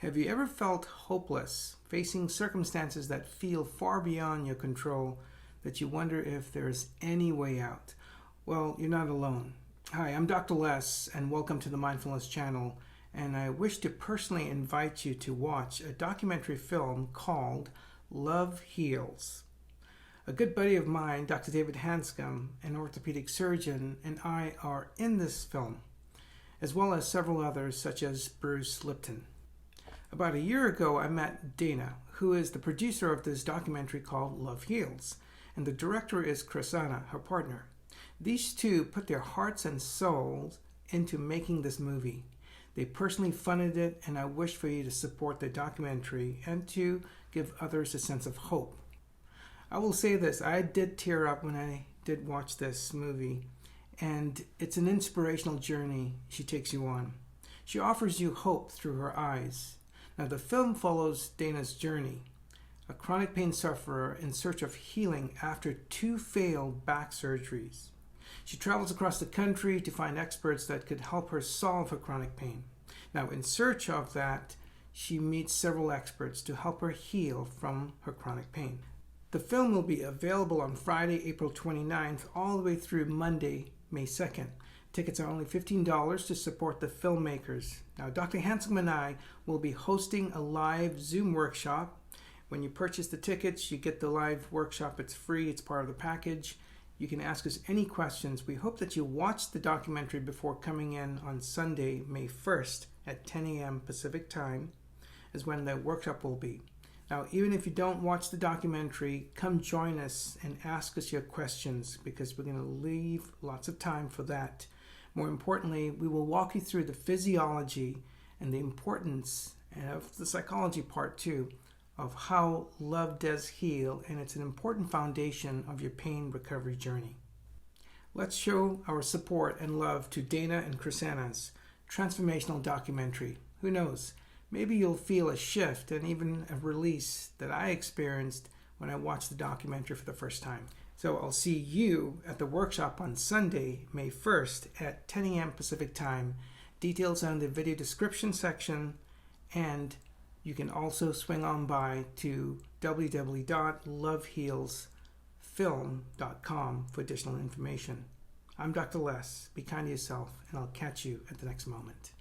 Have you ever felt hopeless, facing circumstances that feel far beyond your control, that you wonder if there's any way out? Well, you're not alone. Hi, I'm Dr. Les, and welcome to the Mindfulness channel, and I wish to personally invite you to watch a documentary film called Love Heals. A good buddy of mine, Dr. David Hanscom, an orthopedic surgeon, and I are in this film, as well as several others such as Bruce Lipton. About a year ago, I met Dana, who is the producer of this documentary called Love Heals, and the director is Chrisana, her partner. These two put their hearts and souls into making this movie. They personally funded it, and I wish for you to support the documentary and to give others a sense of hope. I will say this, I did tear up when I did watch this movie, and it's an inspirational journey she takes you on. She offers you hope through her eyes. Now, the film follows Dana's journey, a chronic pain sufferer in search of healing after 2 failed back surgeries. She travels across the country to find experts that could help her solve her chronic pain. Now, in search of that, she meets several experts to help her heal from her chronic pain. The film will be available on Friday, April 29th, all the way through Monday, May 2nd. Tickets are only $15 to support the filmmakers. Now, Dr. Hanscom and I will be hosting a live Zoom workshop. When you purchase the tickets, you get the live workshop. It's free. It's part of the package. You can ask us any questions. We hope that you watch the documentary before coming in on Sunday, May 1st at 10 a.m. Pacific time is when the workshop will be. Now, even if you don't watch the documentary, come join us and ask us your questions because we're going to leave lots of time for that. More importantly, we will walk you through the physiology and the importance of the psychology part too of how love does heal, and it's an important foundation of your pain recovery journey. Let's show our support and love to Dana and Chrisana's transformational documentary. Who knows? Maybe you'll feel a shift and even a release that I experienced when I watched the documentary for the first time. So I'll see you at the workshop on Sunday, May 1st at 10 a.m. Pacific time. Details are in the video description section, and you can also swing on by to www.lovehealsfilm.com for additional information. I'm Dr. Les. Be kind to yourself, and I'll catch you at the next moment.